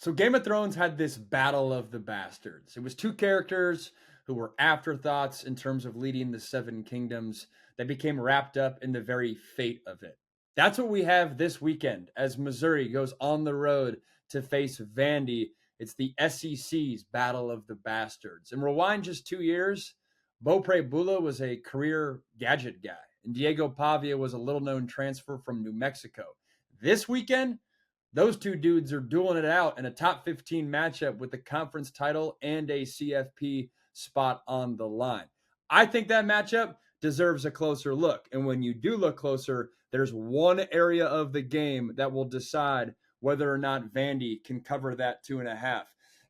So Game of Thrones had this battle of the bastards. It was two characters who were afterthoughts in terms of leading the Seven Kingdoms that became wrapped up in the very fate of it. That's what we have this weekend as Missouri goes on the road to face Vandy. It's the SEC's Battle of the Bastards. And rewind just 2 years, Beau Pribula was a career gadget guy, and Diego Pavia was a little known transfer from New Mexico. This weekend, those two dudes are dueling it out in a top 15 matchup with the conference title and a CFP spot on the line. I think that matchup deserves a closer look. And when you do look closer, there's one area of the game that will decide whether or not Vandy can cover that 2.5.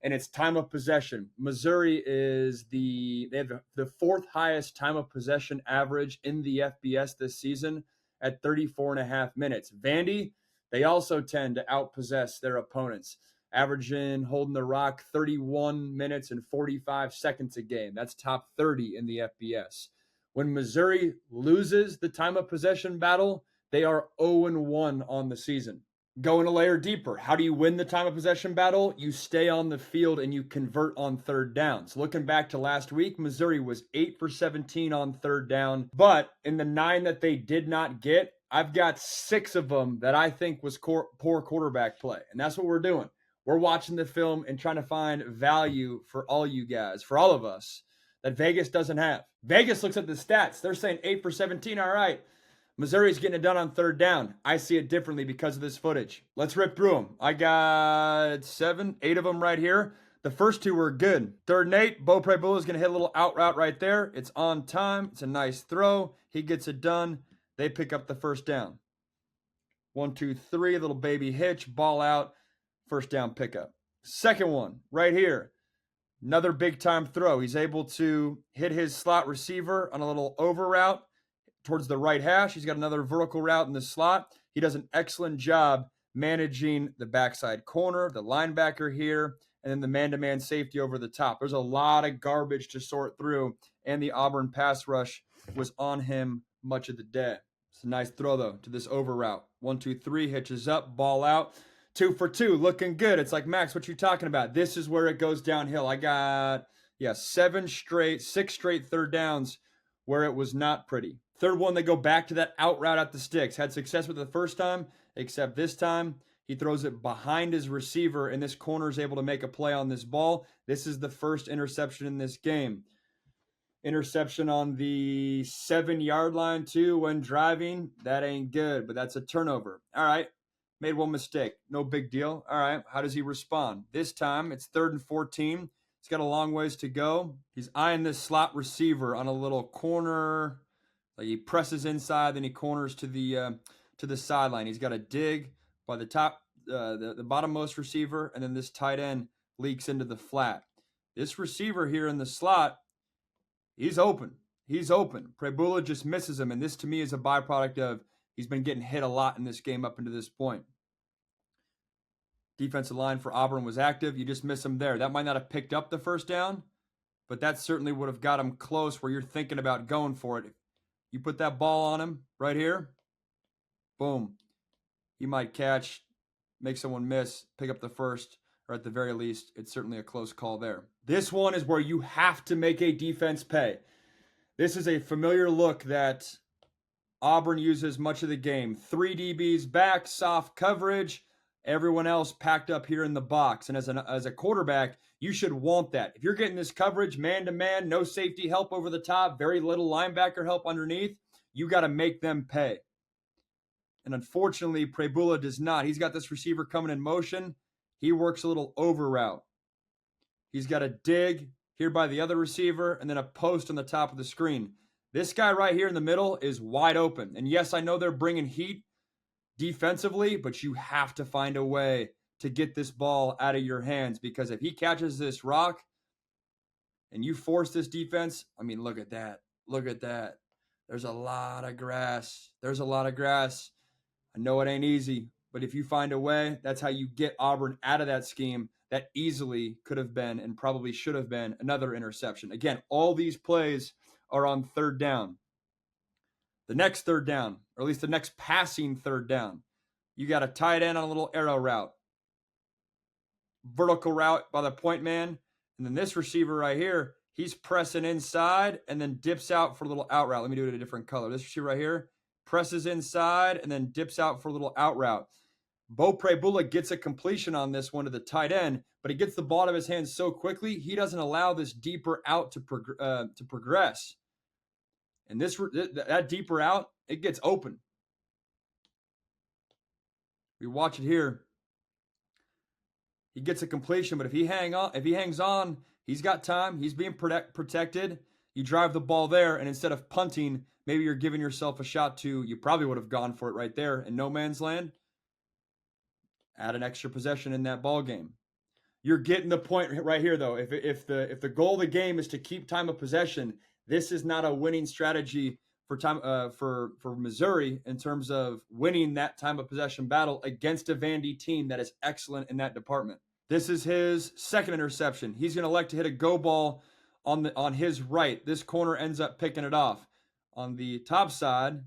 And it's time of possession. Missouri they have the fourth highest time of possession average in the FBS this season at 34.5 minutes. Vandy, they also tend to outpossess their opponents, averaging holding the rock 31 minutes and 45 seconds a game. That's top 30 in the FBS. When Missouri loses the time of possession battle, they are 0-1 on the season. Going a layer deeper, how do you win the time of possession battle? You stay on the field and you convert on third downs. Looking back to last week, Missouri was 8 for 17 on third down, but in the 9 that they did not get, I've got 6 of them that I think was poor quarterback play, and that's what we're doing. We're watching the film and trying to find value for all you guys, for all of us, that Vegas doesn't have. Vegas looks at the stats. They're saying 8 for 17, all right. Missouri's getting it done on third down. I see it differently because of this footage. Let's rip through them. I got 7, 8 of them right here. The first 2 were good. 3rd and 8, Beau Pribula is going to hit a little out route right there. It's on time. It's a nice throw. He gets it done. They pick up the first down. 1, 2, 3, little baby hitch, ball out, first down pickup. Second one, right here. Another big time throw. He's able to hit his slot receiver on a little over route towards the right hash. He's got another vertical route in the slot. He does an excellent job managing the backside corner, the linebacker here, and then the man-to-man safety over the top. There's a lot of garbage to sort through, and the Auburn pass rush was on him much of the day. It's a nice throw, though, to this over route. 1, 2, 3, hitches up, ball out. 2 for 2, looking good. It's like, Max, what you talking about? This is where it goes downhill. I got, 6 straight third downs where it was not pretty. Third one, they go back to that out route at the sticks. Had success with it the first time, except this time he throws it behind his receiver, and this corner is able to make a play on this ball. This is the first interception in this game. Interception on the 7-yard line, too, when driving. That ain't good, but that's a turnover. All right, made one mistake. No big deal. All right, how does he respond? This time, it's 3rd and 14. He's got a long ways to go. He's eyeing this slot receiver on a little corner. Like he presses inside, then he corners to the sideline. He's got a dig by the top, the bottommost receiver, and then this tight end leaks into the flat. This receiver here in the slot, he's open. He's open. Pribula just misses him, and this to me is a byproduct of he's been getting hit a lot in this game up until this point. Defensive line for Auburn was active. You just miss him there. That might not have picked up the first down, but that certainly would have got him close where you're thinking about going for it. You put that ball on him right here, boom. He might catch, make someone miss, pick up the first, or at the very least, it's certainly a close call there. This one is where you have to make a defense pay. This is a familiar look that Auburn uses much of the game. 3 DBs back, soft coverage, everyone else packed up here in the box. And as a quarterback, you should want that. If you're getting this coverage man-to-man, no safety help over the top, very little linebacker help underneath, you got to make them pay. And unfortunately, Pribula does not. He's got this receiver coming in motion. He works a little over route. He's got a dig here by the other receiver and then a post on the top of the screen. This guy right here in the middle is wide open. And yes, I know they're bringing heat defensively, but you have to find a way to get this ball out of your hands, because if he catches this rock and you force this defense, I mean, look at that. Look at that. There's a lot of grass. There's a lot of grass. I know it ain't easy, but if you find a way, that's how you get Auburn out of that scheme that easily could have been and probably should have been another interception. Again, all these plays are on third down. The next third down, or at least the next passing third down, you got a tight end on a little arrow route. vertical route by the point man. And then this receiver right here, he's pressing inside and then dips out for a little out route. Let me do it in a different color. This receiver right here presses inside and then dips out for a little out route. Beau Pribula gets a completion on this one to the tight end, but he gets the ball out of his hands so quickly, he doesn't allow this deeper out to progress. And that deeper out, it gets open. We watch it here. He gets a completion, but if he hangs on, he's got time. He's being protected. You drive the ball there, and instead of punting, maybe you're giving yourself a shot to. You probably would have gone for it right there in no man's land. Add an extra possession in that ball game. You're getting the point right here, though. If the goal of the game is to keep time of possession, this is not a winning strategy for Missouri in terms of winning that time of possession battle against a Vandy team that is excellent in that department. This is his second interception. He's going to elect to hit a go ball on his right. This corner ends up picking it off. On the top side,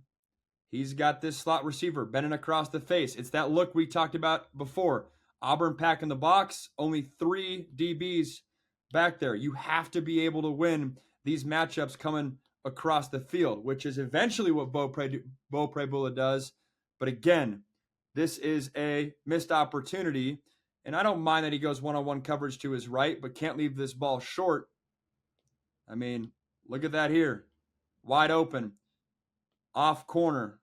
he's got this slot receiver bending across the face. It's that look we talked about before. Auburn packing the box, only 3 DBs back there. You have to be able to win these matchups coming across the field, which is eventually what Beau Pribula does. But again, this is a missed opportunity. And I don't mind that he goes one-on-one coverage to his right, but can't leave this ball short. I mean, look at that here. Wide open. Off corner.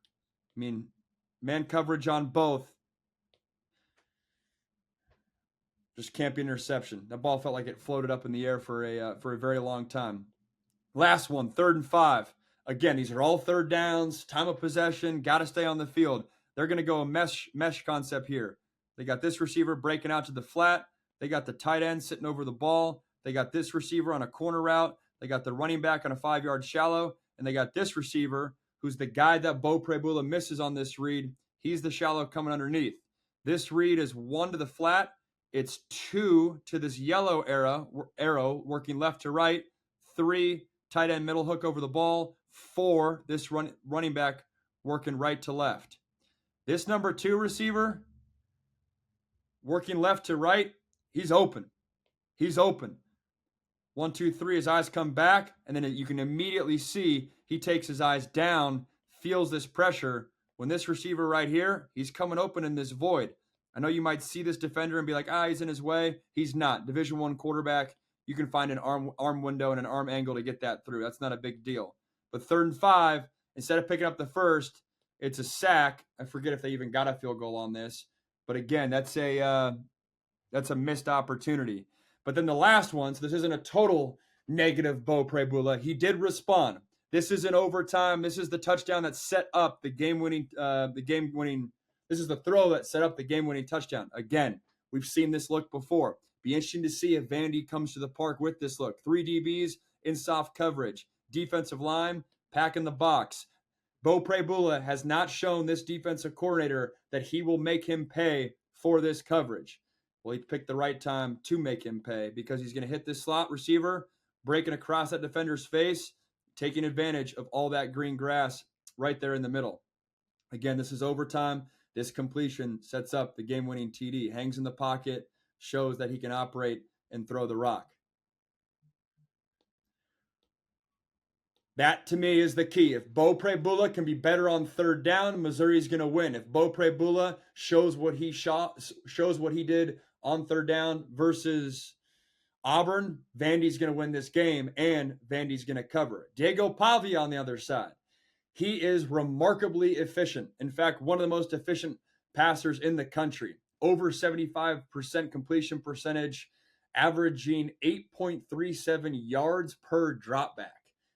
I mean, man coverage on both. Just can't be an interception. That ball felt like it floated up in the air for a very long time. Last one, 3rd and 5. Again, these are all third downs, time of possession, got to stay on the field. They're going to go a mesh concept here. They got this receiver breaking out to the flat. They got the tight end sitting over the ball. They got this receiver on a corner route. They got the running back on a 5-yard shallow. And they got this receiver, who's the guy that Beau Pribula misses on this read. He's the shallow coming underneath. This read is 1 to the flat. It's 2 to this yellow arrow working left to right. 3, tight end middle hook over the ball. 4, this running back working right to left. This number 2 receiver working left to right, he's open. He's open. 1, 2, 3, his eyes come back, and then you can immediately see he takes his eyes down, feels this pressure. When this receiver right here, he's coming open in this void. I know you might see this defender and be like, he's in his way. He's not. Division I quarterback, you can find an arm window and an arm angle to get that through. That's not a big deal. But 3rd and 5, instead of picking up the first, it's a sack. I forget if they even got a field goal on this. But again, that's a missed opportunity. But then the last one, so this isn't a total negative Beau Pribula. He did respond. This is an overtime. This is the touchdown that set up the game-winning. This is the throw that set up the game-winning touchdown. Again, we've seen this look before. Be interesting to see if Vandy comes to the park with this look. 3 DBs in soft coverage. Defensive line packing the box. Beau Pribula has not shown this defensive coordinator that he will make him pay for this coverage. Well, he picked the right time to make him pay because he's going to hit this slot receiver, breaking across that defender's face, taking advantage of all that green grass right there in the middle. Again, this is overtime. This completion sets up the game-winning TD. Hangs in the pocket, shows that he can operate and throw the rock. That, to me, is the key. If Beau Pribula can be better on 3rd down, Missouri's going to win. If Beau Pribula shows what he did on 3rd down versus Auburn, Vandy's going to win this game, and Vandy's going to cover. Diego Pavia on the other side. He is remarkably efficient. In fact, one of the most efficient passers in the country. Over 75% completion percentage, averaging 8.37 yards per dropback.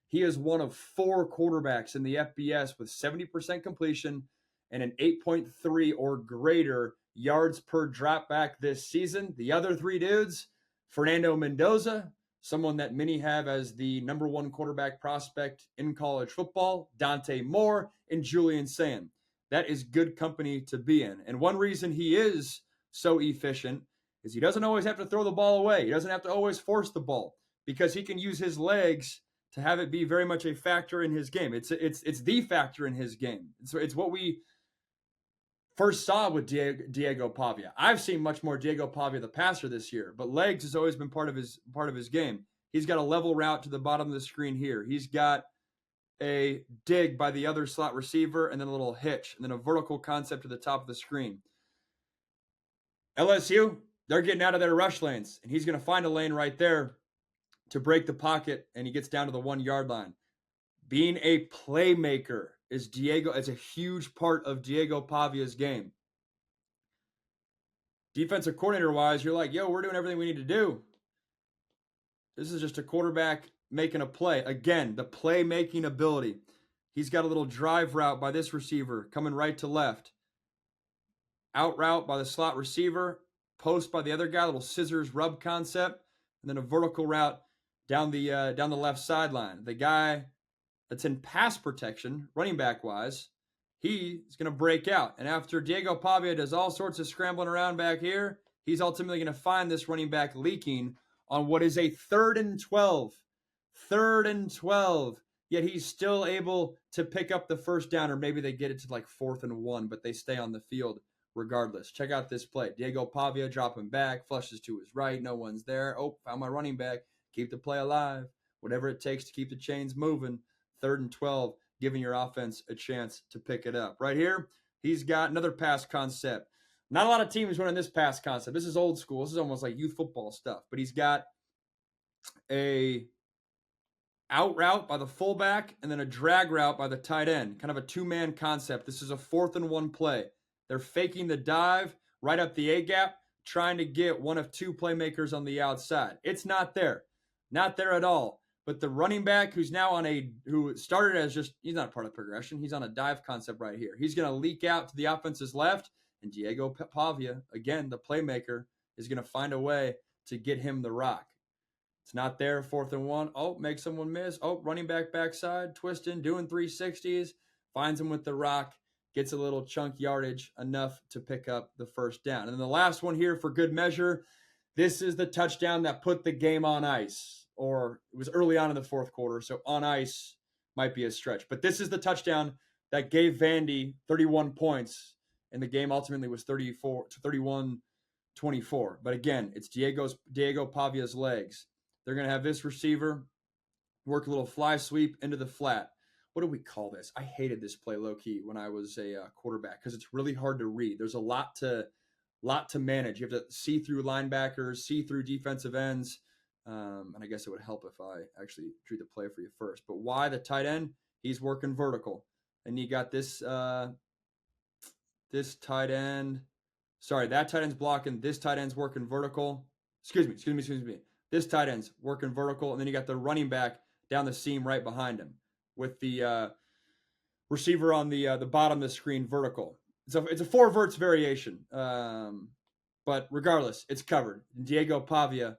He is one of 4 quarterbacks in the FBS with 70% completion and an 8.3 or greater yards per dropback this season. The other 3 dudes, Fernando Mendoza, someone that many have as the number 1 quarterback prospect in college football, Dante Moore, and Julian Sand. That is good company to be in. And one reason he is so efficient is he doesn't always have to throw the ball away. He doesn't have to always force the ball because he can use his legs to have it be very much a factor in his game. It's the factor in his game. It's what we first saw with Diego Pavia. I've seen much more Diego Pavia, the passer, this year, but legs has always been part of his game. He's got a level route to the bottom of the screen here. He's got a dig by the other slot receiver, and then a little hitch, and then a vertical concept to the top of the screen. LSU, they're getting out of their rush lanes, and he's going to find a lane right there to break the pocket, and he gets down to the 1 yard line. Being a playmaker is a huge part of Diego Pavia's game. Defensive coordinator wise, you're like, yo, we're doing everything we need to do. This is just a quarterback making a play. Again, the playmaking ability. He's got a little drive route by this receiver coming right to left. Out route by the slot receiver. Post by the other guy, little scissors rub concept. And then a vertical route down the left sideline. The guy that's in pass protection, running back wise, he is going to break out. And after Diego Pavia does all sorts of scrambling around back here, he's ultimately going to find this running back leaking on what is a 3rd and 12. 3rd and 12. Yet he's still able to pick up the first down, or maybe they get it to like 4th and 1, but they stay on the field regardless. Check out this play. Diego Pavia dropping back, flushes to his right. No one's there. Oh, found my running back. Keep the play alive. Whatever it takes to keep the chains moving. 3rd and 12, giving your offense a chance to pick it up. Right here, he's got another pass concept. Not a lot of teams running this pass concept. This is old school. This is almost like youth football stuff. But he's got a out route by the fullback and then a drag route by the tight end. Kind of a two-man concept. This is a 4th and 1 play. They're faking the dive right up the A-gap, trying to get one of two playmakers on the outside. It's not there. Not there at all. But the running back who started as he's not part of the progression. He's on a dive concept right here. He's going to leak out to the offense's left, and Diego Pavia, again, the playmaker, is going to find a way to get him the rock. It's not there, 4th and 1. Oh, makes someone miss. Oh, running back backside, twisting, doing 360s, finds him with the rock, gets a little chunk yardage, enough to pick up the first down. And then the last one here for good measure, this is the touchdown that put the game on ice. Or it was early on in the 4th quarter, so on ice might be a stretch. But this is the touchdown that gave Vandy 31 points, and the game ultimately was 31-24. But again, it's Diego Pavia's legs. They're going to have this receiver work a little fly sweep into the flat. What do we call this? I hated this play low-key when I was a quarterback because it's really hard to read. There's a lot to manage. You have to see through linebackers, see through defensive ends. And I guess it would help if I actually drew the play for you first. But why the tight end? He's working vertical. And you got this tight end. Sorry, that tight end's blocking. This tight end's working vertical. Excuse me. This tight end's working vertical. And then you got the running back down the seam right behind him with the receiver on the bottom of the screen vertical. It's a 4 verts variation. But regardless, it's covered. And Diego Pavia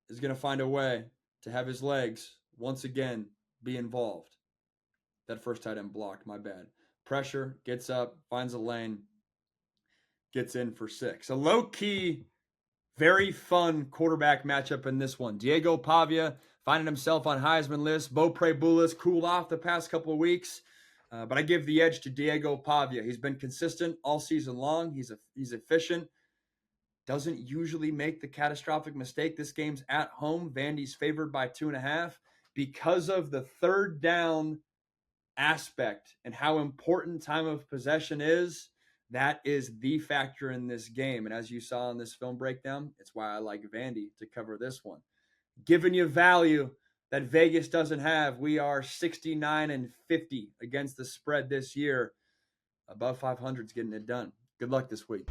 is going to find a way to have his legs once again be involved. That first tight end blocked, my bad. Pressure, gets up, finds a lane, gets in for 6. A low-key, very fun quarterback matchup in this one. Diego Pavia finding himself on Heisman list. Beau Pribula's cooled off the past couple of weeks. But I give the edge to Diego Pavia. He's been consistent all season long. He's efficient. Doesn't usually make the catastrophic mistake. This game's at home. Vandy's favored by 2.5 because of the 3rd down aspect and how important time of possession is. That is the factor in this game. And as you saw in this film breakdown, it's why I like Vandy to cover this one. Giving you value that Vegas doesn't have. We are 69-50 against the spread this year. Above 500 is getting it done. Good luck this week.